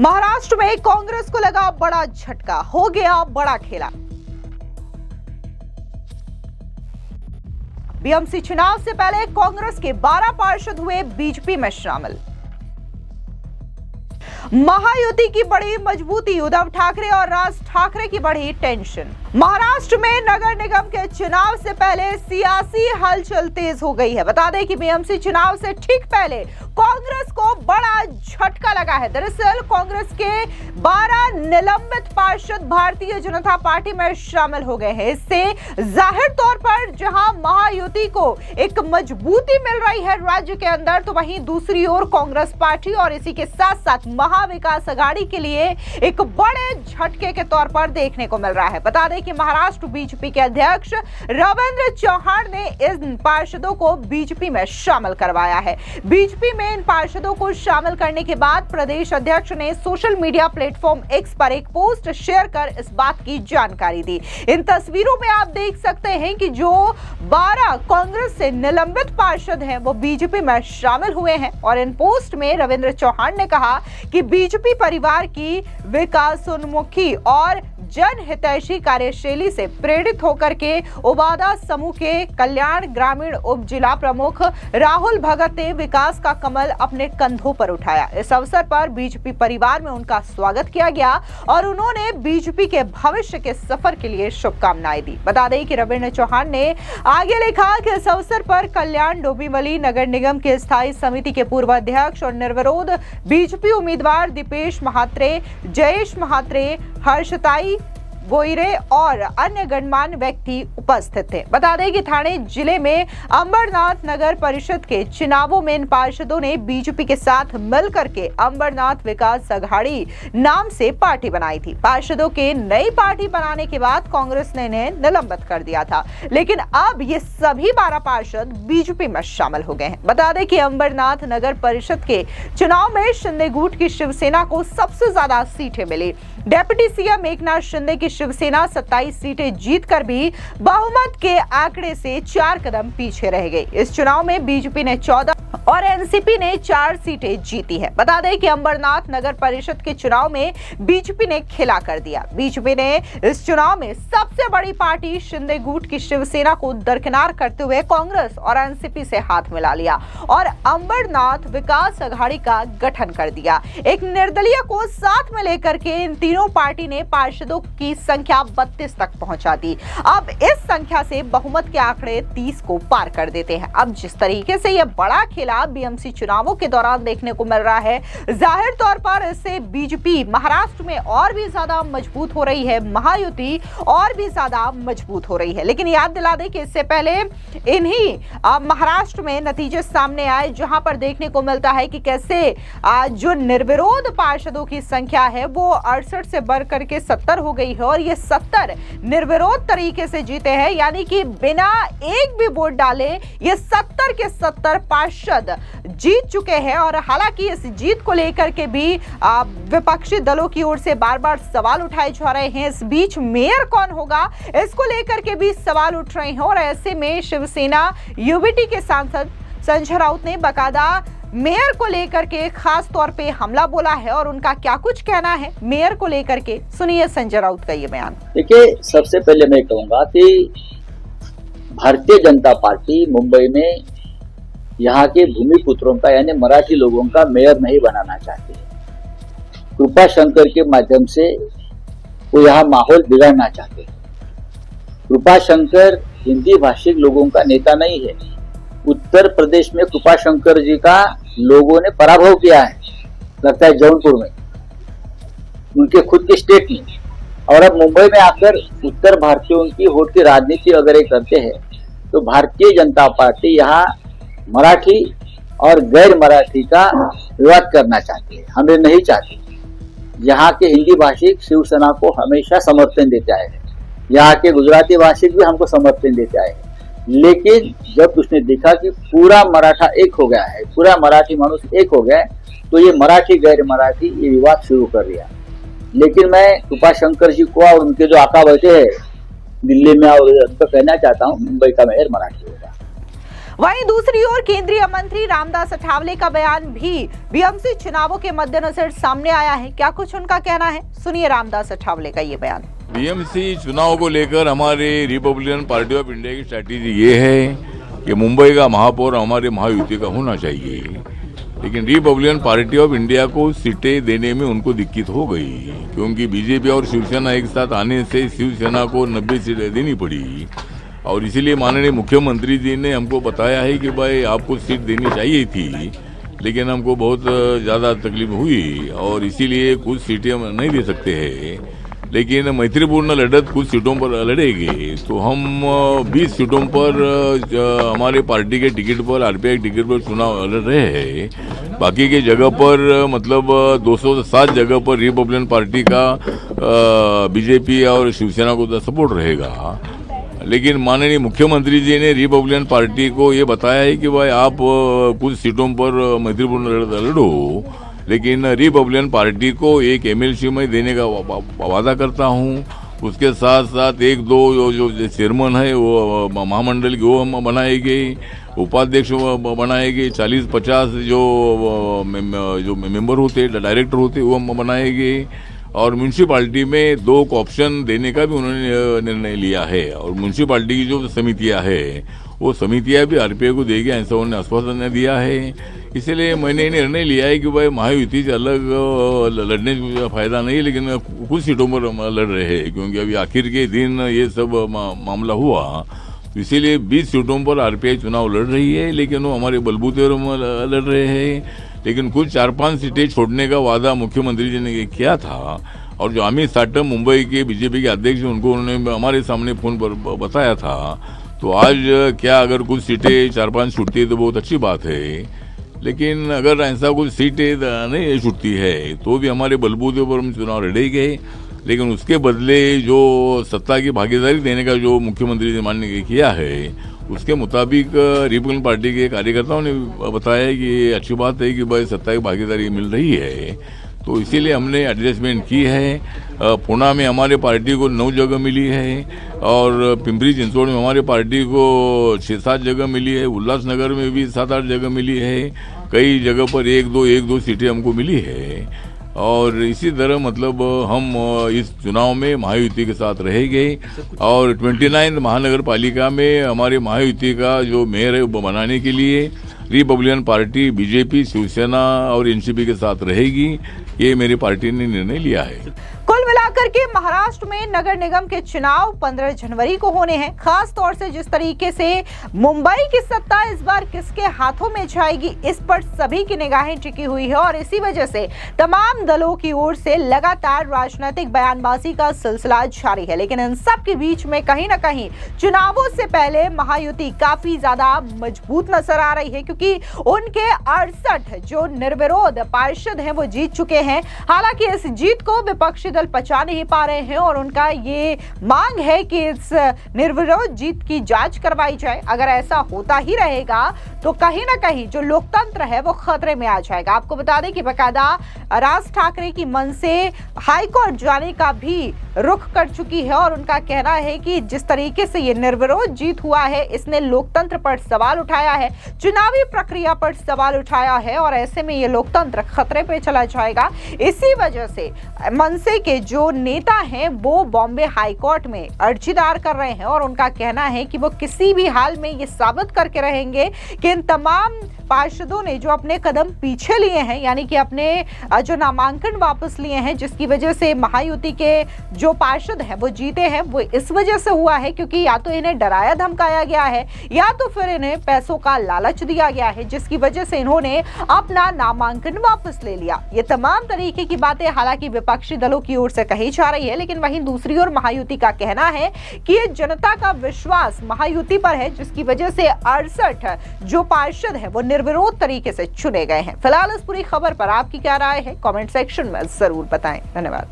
महाराष्ट्र में कांग्रेस को लगा बड़ा झटका, हो गया बड़ा खेला। बीएमसी चुनाव से पहले कांग्रेस के 12 पार्षद हुए बीजेपी में शामिल। महायुति की बड़ी मजबूती, उद्धव ठाकरे और राज ठाकरे की बढ़ी टेंशन। महाराष्ट्र में नगर निगम के चुनाव से पहले सियासी हलचल तेज हो गई है। बता दें कि बीएमसी चुनाव से ठीक पहले कांग्रेस को बड़ा झटका लगा है। दरअसल कांग्रेस के 12 निलंबित पार्षद भारतीय जनता पार्टी में शामिल हो गए हैं। इससे जाहिर तौर पर जहां महायुति को एक मजबूती मिल रही है राज्य के अंदर, तो वहीं दूसरी ओर कांग्रेस पार्टी और इसी के साथ साथ महाविकास अघाड़ी के लिए एक बड़े झटके के तौर पर देखने को मिल रहा है। बता दें कि महाराष्ट्र बीजेपी के अध्यक्ष रविंद्र चौहान ने इन पार्षदों को बीजेपी में शामिल करवाया है। बीजेपी में इन पार्षदों को शामिल करने के बाद प्रदेश अध्यक्ष ने सोशल मीडिया प्लेटफॉर्म एक्स पर एक पोस्ट शेयर कर इस बात की जानकारी दी। इन तस्वीरों में आप देख सकते हैं कि जो 12 कांग्रेस से निलंबित पार्षद हैं वो बीजेपी में शामिल हुए हैं। और इन पोस्ट में रविंद्र चौहान ने कहा कि बीजेपी परिवार की विकासोन्मुखी और जनहितैषी कार्यशैली से प्रेरित होकर के उबादा समूह के कल्याण ग्रामीण उप जिला प्रमुख राहुल भगत ने विकास का कमल अपने कंधों पर उठाया। इस अवसर पर बीजेपी परिवार में उनका स्वागत किया गया और उन्होंने बीजेपी के भविष्य के सफर के लिए शुभकामनाएं दी। बता दें कि रविंद्र चौहान ने आगे लिखा कि इस अवसर पर कल्याण डोंबिवली नगर निगम के स्थायी समिति के पूर्व अध्यक्ष और निर्विरोध बीजेपी उम्मीदवार दीपेश महात्रे, जयेश महात्रे, हर्षताई गोइरे और अन्य गणमान्य व्यक्ति उपस्थित थे। बता दें कि ठाणे जिले में अंबरनाथ नगर परिषद के चुनावों में इन पार्षदों ने बीजेपी के साथ मिलकर के अंबरनाथ विकास अघाड़ी नाम से पार्टी बनाई थी। पार्षदों के नई पार्टी बनाने के बाद कांग्रेस ने इन्हें निलंबित कर दिया था, लेकिन अब ये सभी 12 पार्षद बीजेपी में शामिल हो गए हैं। बता दें कि अंबरनाथ नगर परिषद के चुनाव में शिंदे गुट की शिवसेना को सबसे ज्यादा सीटें मिली। डेप्यूटी सीएम एकनाथ शिंदे की शिवसेना 27 सीटें जीतकर भी बहुमत के आंकड़े से 4 कदम पीछे रह गई। इस चुनाव में बीजेपी ने 14 और एनसीपी ने 4 सीटें जीती है। बता दें कि अंबरनाथ नगर परिषद के चुनाव में बीजेपी ने खिला कर दिया। बीजेपी ने इस चुनाव में सबसे बड़ी पार्टी शिंदे गुट की शिवसेना को दरकिनार करते हुए कांग्रेस और एनसीपी से हाथ मिला लिया और अंबरनाथ विकास अघाड़ी का गठन कर दिया। एक निर्दलीय को साथ में लेकर के इन तीनों पार्टी ने पार्षदों की संख्या 32 तक पहुंचा दी। अब इस संख्या से बहुमत के आंकड़े 30 को पार कर देते हैं। अब जिस तरीके से यह बड़ा खेला बीएमसी चुनावों के दौरान देखने को मिल रहा है, जाहिर तौर पर इससे बीजेपी महाराष्ट्र में और भी ज्यादा मजबूत हो रही है, महायुति और भी ज्यादा मजबूत हो रही है। लेकिन याद दिला दें कि इससे पहले इन्हीं महाराष्ट्र में नतीजे सामने आए, जहां पर देखने को मिलता है कि कैसे जो निर्विरोध पार्षदों की संख्या है वो 68 से बढ़ करके 70 हो गई है और ये 70 निर्विरोध तरीके से जीते हैं, यानी कि बिना एक भी वोट डाले ये 70 के 70 पार्षद जीत चुके हैं। और हालांकि इस जीत को लेकर के भी विपक्षी दलों की ओर से बार बार सवाल उठाए जा रहे हैं। इस बीच मेयर कौन होगा, इसको लेकर के भी सवाल उठ रहे हैं और ऐसे में शिवसेना यूबीटी के सांसद संजय राउत ने बकायदा मेयर को लेकर के खास तौर पे हमला बोला है और उनका क्या कुछ कहना है मेयर को लेकर के, सुनिए संजय राउत का ये बयान। देखिए, सबसे पहले मैं कहूंगा कि भारतीय जनता पार्टी मुंबई में यहाँ के भूमिपुत्रों का यानी मराठी लोगों का मेयर नहीं बनाना चाहती है। कृपा शंकर के माध्यम से वो यहाँ माहौल बिगाड़ना चाहते हैं। कृपा शंकर हिंदी भाषिक लोगों का नेता नहीं है। उत्तर प्रदेश में कृपा शंकर जी का लोगों ने पराभव किया है, लगता है जौनपुर में, उनके खुद के स्टेट में। और अब मुंबई में आकर उत्तर भारतीयों की वोट की राजनीति अगर ये करते हैं तो भारतीय जनता पार्टी यहाँ मराठी और गैर मराठी का विवाद करना चाहती है। हमें नहीं चाहती। यहाँ के हिंदी भाषिक शिवसेना को हमेशा समर्थन देते आए हैं, यहाँ के गुजराती भाषिक भी हमको समर्थन देते आए हैं। लेकिन जब उसने देखा कि पूरा मराठा एक हो गया है, पूरा मराठी मनुष्य एक हो गया है, तो ये मराठी गैर मराठी ये विवाद शुरू कर दिया। लेकिन मैं कृपा शंकर जी को और उनके जो आका बैठे हैं दिल्ली में और उनको कहना चाहता हूँ, मुंबई का मेयर मराठी होगा। वहीं दूसरी ओर केंद्रीय मंत्री रामदास अठावले का बयान भी बीएमसी चुनावों के मद्देनजर सामने आया है। क्या कुछ उनका कहना है, सुनिए रामदास अठावले का ये बयान। बीएमसी चुनाव को लेकर हमारे रिपब्लिकन पार्टी ऑफ इंडिया की स्ट्रैटेजी ये है कि मुंबई का महापौर हमारे महायुति का होना चाहिए, लेकिन रिपब्लिकन पार्टी ऑफ इंडिया को सीटें देने में उनको दिक्कत हो गई, क्योंकि बीजेपी और शिवसेना एक साथ आने से शिवसेना को 90 सीटें देनी पड़ी। और इसीलिए माननीय मुख्यमंत्री जी ने हमको बताया है कि भाई आपको सीट देनी चाहिए थी, लेकिन हमको बहुत ज़्यादा तकलीफ हुई और इसीलिए कुछ सीटें हम नहीं दे सकते हैं, लेकिन मैत्रीपूर्ण लड़त कुछ सीटों पर लड़ेगी। तो हम 20 सीटों पर हमारे पार्टी के टिकट पर, आरपीआई टिकट पर चुनाव लड़ रहे हैं। बाकी के जगह पर मतलब 207 जगह पर रिपब्लिकन पार्टी का बीजेपी और शिवसेना को सपोर्ट रहेगा। लेकिन माननीय मुख्यमंत्री जी ने रिपब्लिकन पार्टी को ये बताया है कि भाई आप कुछ सीटों पर मैत्रीपूर्ण लड़ो, लेकिन रिपब्लिकन पार्टी को एक एमएलसी में देने का वादा करता हूँ। उसके साथ साथ एक दो जो चेयरमैन है वो महामंडल की वो हम बनाएंगे, उपाध्यक्ष बनाएंगे, 40-50 जो मेंबर होते डायरेक्टर होते वो हम बनाएंगे, और म्यूनसिपालिटी में 2 ऑप्शन देने का भी उन्होंने निर्णय लिया है। और म्यूनसिपालिटी की जो समितियां है वो समितियां भी आरपीआई को देगी, ऐसा उन्होंने आश्वासन दिया है। इसलिए मैंने निर्णय लिया है कि भाई महायुति से अलग लड़ने का फायदा नहीं, लेकिन कुछ सीटों पर लड़ रहे हैं, क्योंकि अभी आखिर के दिन ये सब मामला हुआ। इसीलिए 20 सीटों पर आरपीआई चुनाव लड़ रही है, लेकिन वो हमारे बलबूते पर लड़ रहे हैं। लेकिन कुछ 4-5 सीटें छोड़ने का वादा मुख्यमंत्री जी ने किया था, और जो अमित साटम मुंबई के बीजेपी के अध्यक्ष उनको उन्होंने हमारे सामने फोन पर बताया था। तो आज क्या अगर कुछ सीटें 4-5 छूटती है तो बहुत अच्छी बात है, लेकिन अगर ऐसा कुछ सीटें नहीं छूटती है तो भी हमारे बलबूते पर हम चुनाव लड़ेंगे। लेकिन उसके बदले जो सत्ता की भागीदारी देने का जो मुख्यमंत्री जी ने किया है उसके मुताबिक रिपब्लिकन पार्टी के कार्यकर्ताओं ने बताया है कि अच्छी बात है कि भाई सत्ता की भागीदारी मिल रही है, तो इसीलिए हमने एडजस्टमेंट की है। पुणे में हमारे पार्टी को 9 जगह मिली है, और पिंपरी चिंचवड़ में हमारे पार्टी को 6-7 जगह मिली है, उल्लासनगर में भी 7-8 जगह मिली है, कई जगह पर 1-2 सीटें हमको मिली है। और इसी तरह मतलब हम इस चुनाव में महायुति के साथ रहेंगे, और 29 महानगर पालिका में हमारे महायुति का जो मेयर है वो बनाने के लिए रिपब्लिकन पार्टी, बीजेपी, शिवसेना और एनसीपी के साथ रहेगी। ये मेरी पार्टी ने निर्णय लिया है। कुल मिलाकर के महाराष्ट्र में नगर निगम के चुनाव 15 जनवरी को होने हैं। खास तौर से जिस तरीके से मुंबई की सत्ता इस बार किसके हाथों में जाएगी, इस पर सभी की निगाहें टिकी हुई है, और इसी वजह से तमाम दलों की ओर से लगातार राजनीतिक बयानबाजी का सिलसिला जारी है। लेकिन इन सब के बीच में कहीं ना कहीं चुनावों से पहले महायुति काफी ज्यादा मजबूत नजर आ रही है, क्योंकि उनके 68 जो निर्विरोध पार्षद हैं वो जीत चुके हैं। हालांकि इस जीत को विपक्षी दल पचा नहीं पा रहे हैं, और उनका ये मांग है कि इस निर्विरोध जीत की जांच करवाई जाए। अगर ऐसा होता ही रहेगा तो कहीं ना कहीं जो लोकतंत्र है वो खतरे में आ जाएगा। आपको बता दें कि बकायदा राज ठाकरे की मन से हाईकोर्ट जाने का भी रुख कर चुकी है, और उनका कहना है कि जिस तरीके से ये निर्विरोध जीत हुआ है इसने लोकतंत्र पर सवाल उठाया है, चुनावी प्रक्रिया पर सवाल उठाया है, और ऐसे में ये लोकतंत्र खतरे पे चला जाएगा। इसी वजह से मनसे के जो नेता हैं वो बॉम्बे हाईकोर्ट में अर्जी दायर कर रहे हैं, और उनका कहना है कि वो किसी भी हाल में ये साबित करके रहेंगे कि इन तमाम पार्षदों ने जो अपने कदम पीछे लिए हैं, यानी कि अपने जो नामांकन वापस लिए हैं, जिसकी वजह से महायुति के जो पार्षद हैं वो जीते हैं, वो इस वजह से हुआ है क्योंकि या तो इन्हें डराया धमकाया गया है, या तो फिर इन्हें पैसों का लालच दिया गया है, जिसकी वजह से इन्होंने अपना नामांकन वापस ले लिया। ये तमाम तरीके की बातें हालांकि विपक्षी दलों की ओर से कही जा रही है, लेकिन वहीं दूसरी ओर महायुति का कहना है कि ये जनता का विश्वास महायुति पर है, जिसकी वजह से 68 जो पार्षद है वो निर्विरोध तरीके से चुने गए हैं। फिलहाल इस पूरी खबर पर आपकी क्या राय है, कमेंट सेक्शन में जरूर बताएं। धन्यवाद।